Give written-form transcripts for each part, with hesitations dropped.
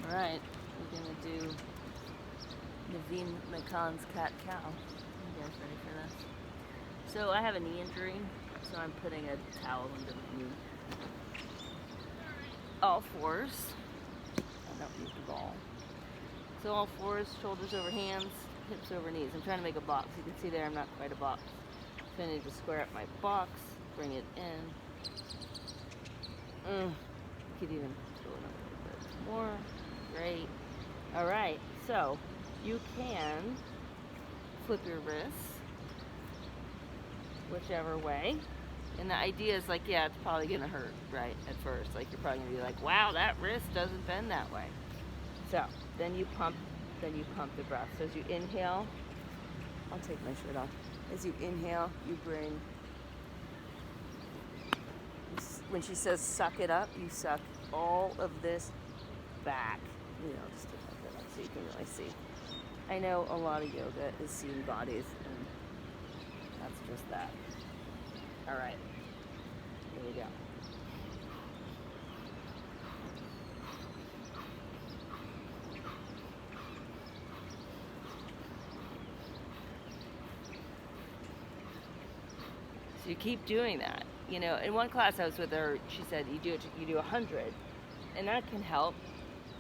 Alright, we're gonna do Naveen McCann's cat cow. You guys ready for this? So I have a knee injury, so I'm putting a towel under my knee. All fours. I don't use the ball. So all fours, shoulders over hands, hips over knees. I'm trying to make a box. You can see there I'm not quite a box. So I need to square up my box, bring it in. Could even fill it up a little bit more. Great. Alright, so you can flip your wrists whichever way. And the idea is like, yeah, it's probably going to hurt, right, at first. Like, you're probably going to be like, wow, that wrist doesn't bend that way. So, then you pump the breath. So as you inhale, I'll take my shirt off. As you inhale, you bring, when she says suck it up, you suck all of this back. You know, just to pump it up so you can really see. I know a lot of yoga is seeing bodies, and that's just that. All right, here we go. So you keep doing that. You know, in one class I was with her, she said you do 100, and that can help.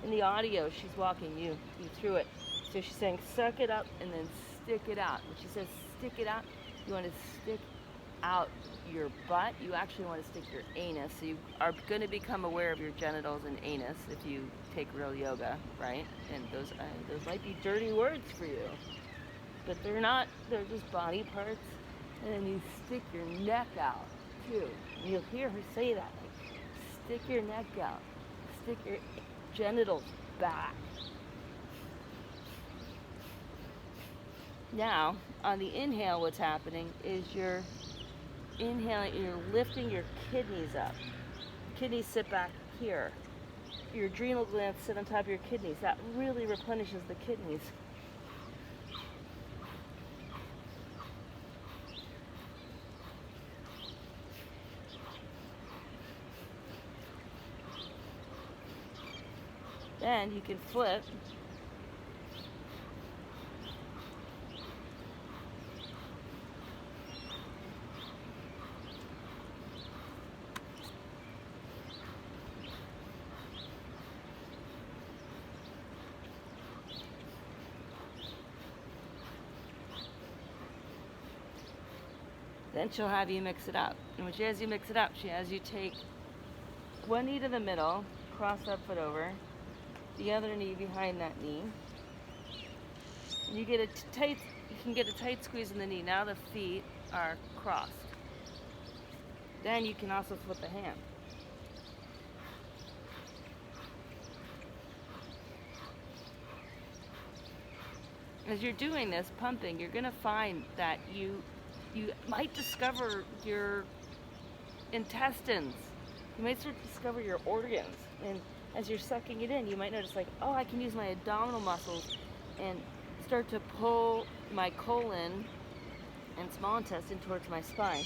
In the audio, she's walking you through it. So she's saying suck it up and then stick it out. When she says stick it out, you want to stick out your butt. You actually want to stick your anus. So you are going to become aware of your genitals and anus if you take real yoga, right? And those might be dirty words for you, but they're not. They're just body parts. And then you stick your neck out too. And you'll hear her say that, like, stick your neck out, stick your genitals back. Now, on the inhale, what's happening is you're inhaling, you're lifting your kidneys up. Kidneys sit back here. Your adrenal glands sit on top of your kidneys. That really replenishes the kidneys. Then you can flip. Then she'll have you mix it up. And when she has you mix it up, she has you take one knee to the middle, cross that foot over, the other knee behind that knee. And you get you can get a tight squeeze in the knee. Now the feet are crossed. Then you can also flip a hand. As you're doing this, pumping, you're gonna find that you might discover your intestines. You might start to discover your organs. And as you're sucking it in, you might notice like, oh, I can use my abdominal muscles and start to pull my colon and small intestine towards my spine.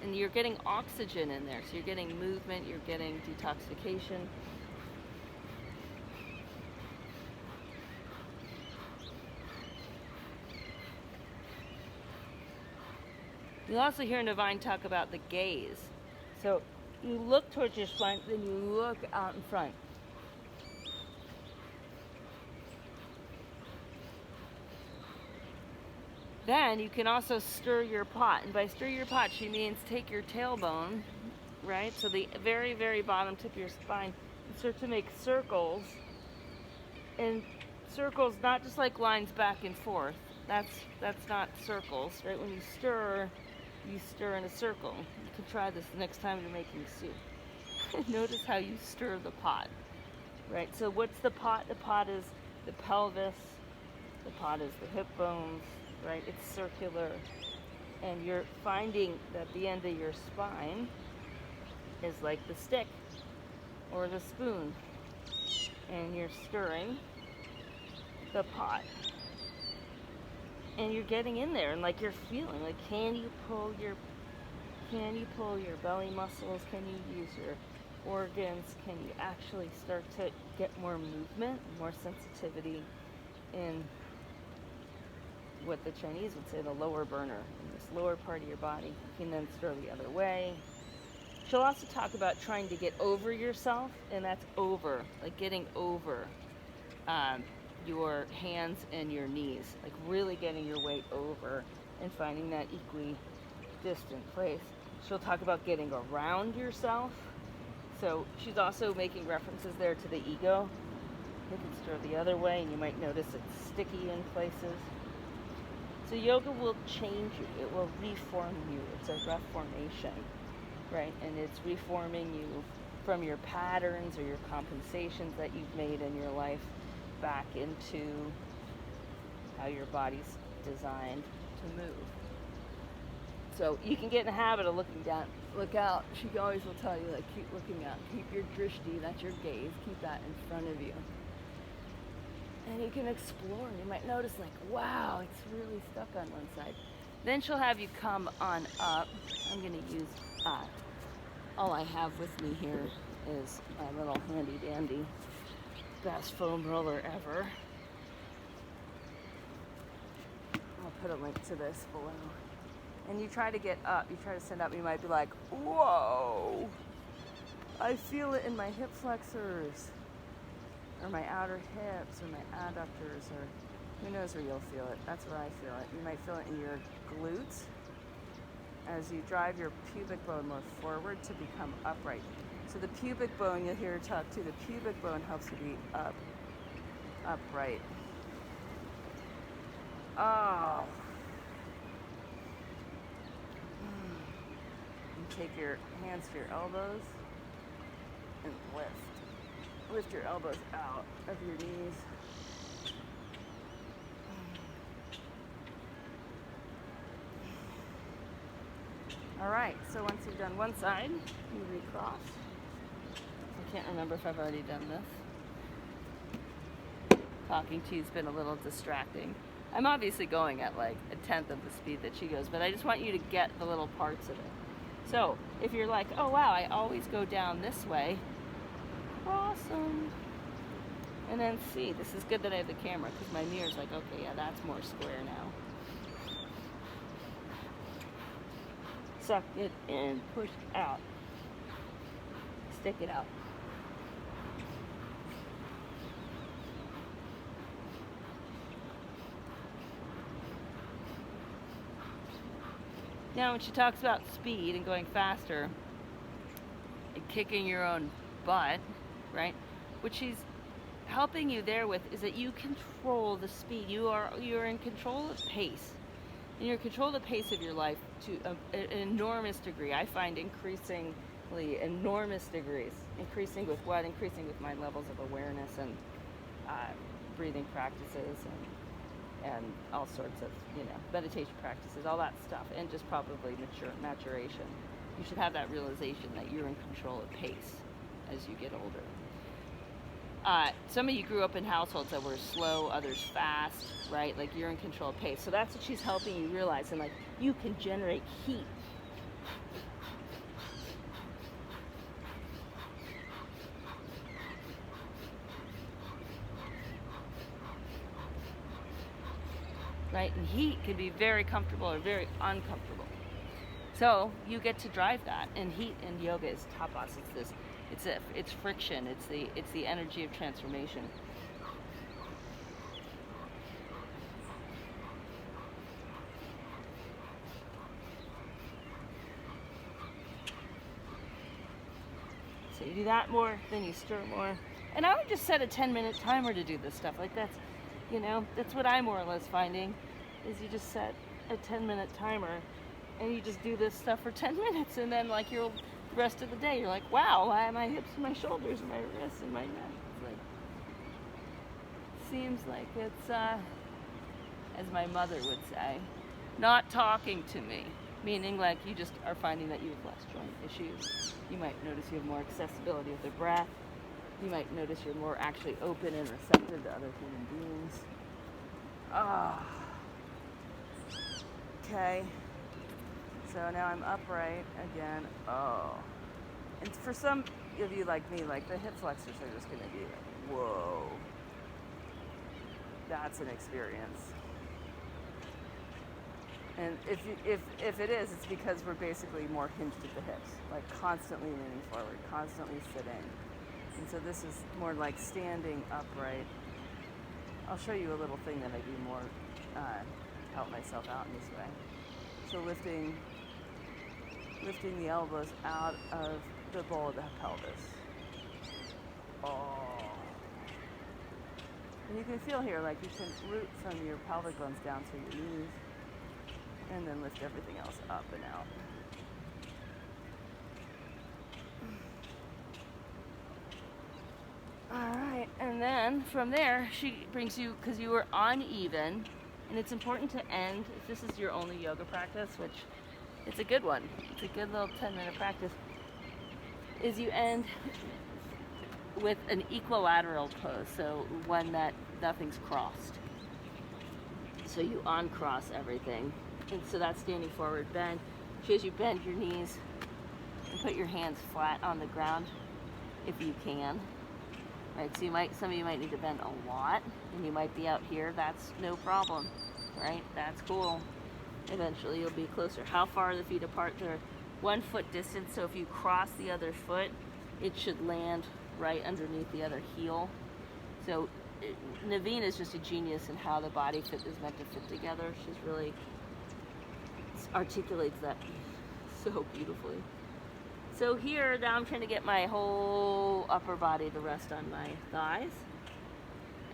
And you're getting oxygen in there. So you're getting movement, you're getting detoxification. You'll also hear Naveen talk about the gaze. So you look towards your spine, then you look out in front. Then you can also stir your pot. And by stir your pot, she means take your tailbone, right? So the very, very bottom tip of your spine, and start to make circles. And circles, not just like lines back and forth. That's not circles, right? When you stir in a circle. You can try this the next time you're making soup. Notice how you stir the pot, right? So what's the pot? The pot is the pelvis. The pot is the hip bones, right? It's circular. And you're finding that the end of your spine is like the stick or the spoon. And you're stirring the pot. And you're getting in there, and like you're feeling, like can you pull your belly muscles? Can you use your organs can you actually start to get more movement, more sensitivity in what the Chinese would say the lower burner, in this lower part of your body. You can then stir the other way. She'll also talk about trying to get over yourself, and that's over, like getting over your hands and your knees, like really getting your weight over and finding that equidistant place. She'll talk about getting around yourself. So she's also making references there to the ego. You can stir the other way, and you might notice it's sticky in places. So yoga will change you. It will reform you. It's a reformation, right? And it's reforming you from your patterns or your compensations that you've made in your life back into how your body's designed to move. So you can get in the habit of looking down. Look out. She always will tell you, like, keep looking out. Keep your drishti, that's your gaze. Keep that in front of you. And you can explore. You might notice, like, wow, it's really stuck on one side. Then she'll have you come on up. I'm going to use, all I have with me here is my little handy dandy best foam roller ever. I'll put a link to this below. And you try to get up, you try to stand up, you might be like, whoa, I feel it in my hip flexors, or my outer hips, or my adductors, or who knows where you'll feel it. That's where I feel it. You might feel it in your glutes as you drive your pubic bone more forward to become upright. So the pubic bone, you'll hear her talk too, the pubic bone helps you be upright. Oh. And take your hands to your elbows and lift. Lift your elbows out of your knees. All right, so once you've done one side, you recross. I can't remember if I've already done this. Talking to you's been a little distracting. I'm obviously going at like 1/10 of the speed that she goes, but I just want you to get the little parts of it. So if you're like, oh wow, I always go down this way, awesome. And then see, this is good that I have the camera because my mirror's like, okay, yeah, that's more square now. Suck it in, push out, stick it out. Now when she talks about speed and going faster and kicking your own butt, right, what she's helping you there with is that you control the speed. You're in control of pace. And you're in control of the pace of your life to an enormous degree. I find increasingly enormous degrees. Increasing with what? Increasing with my levels of awareness and breathing practices and all sorts of, meditation practices, all that stuff, and just probably maturation. You should have that realization that you're in control of pace as you get older. Some of you grew up in households that were slow, others fast, right? Like you're in control of pace. So that's what she's helping you realize. And like you can generate heat. Right? And heat can be very comfortable or very uncomfortable. So you get to drive that. And heat in yoga is tapas. It's friction. It's the energy of transformation. So you do that more, then you stir more. And I would just set a 10-minute timer to do this stuff. Like that's what I'm more or less finding, is you just set a 10-minute timer and you just do this stuff for 10 minutes, and then like the rest of the day you're like, wow, why my hips and my shoulders and my wrists and my neck, it's like, seems like it's as my mother would say, not talking to me, meaning like you just are finding that you have less joint issues. You might notice you have more accessibility with the breath. You might notice you're more actually open and receptive to other human beings. Okay. So now I'm upright again. And for some of you like me, like the hip flexors are just gonna be like, whoa, that's an experience. And if it is, it's because we're basically more hinged at the hips, like constantly leaning forward, constantly sitting. And so this is more like standing upright. I'll show you a little thing that I do more, help myself out in this way. So lifting the elbows out of the bowl of the pelvis. Oh. And you can feel here, like you can root from your pelvic bones down to your knees, and then lift everything else up and out. All right, and then from there, she brings you, because you were uneven, and it's important to end, if this is your only yoga practice, which it's a good one, it's a good little 10-minute practice, is you end with an equilateral pose, so one that nothing's crossed. So you uncross everything. And so that's standing forward bend. She has you bend your knees and put your hands flat on the ground if you can. Right, so some of you might need to bend a lot, and you might be out here. That's no problem, right? That's cool. Eventually you'll be closer. How far are the feet apart? They're 1 foot distance, so if you cross the other foot, it should land right underneath the other heel. So Naveen is just a genius in how the body fit is meant to fit together. She's really articulates that so beautifully. So here, now I'm trying to get my whole upper body to rest on my thighs,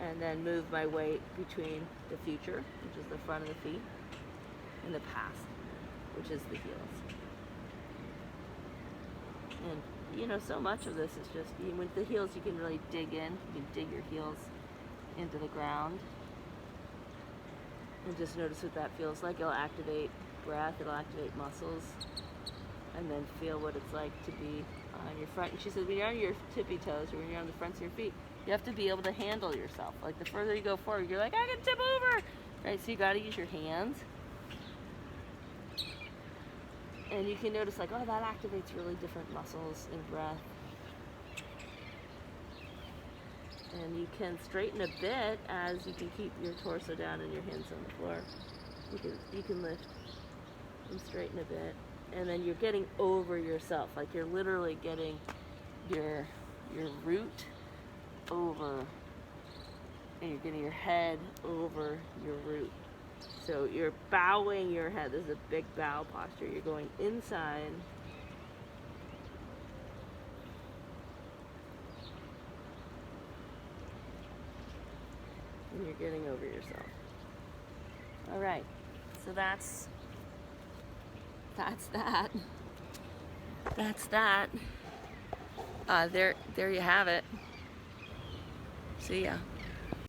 and then move my weight between the future, which is the front of the feet, and the past, which is the heels. And you know, so much of this is just, with the heels you can really dig in. You can dig your heels into the ground and just notice what that feels like. It'll activate breath, it'll activate muscles, and then feel what it's like to be on your front. And she says, when you're on your tippy toes, or when you're on the fronts of your feet, you have to be able to handle yourself. Like the further you go forward, you're like, I can tip over, right? So you got to use your hands. And you can notice, like, oh, that activates really different muscles and breath. And you can straighten a bit as you can keep your torso down and your hands on the floor. You can lift and straighten a bit. And then you're getting over yourself. Like you're literally getting your root over, and you're getting your head over your root. So you're bowing your head. This is a big bow posture. You're going inside. And you're getting over yourself. All right. So that's that. That's that. There you have it. See ya.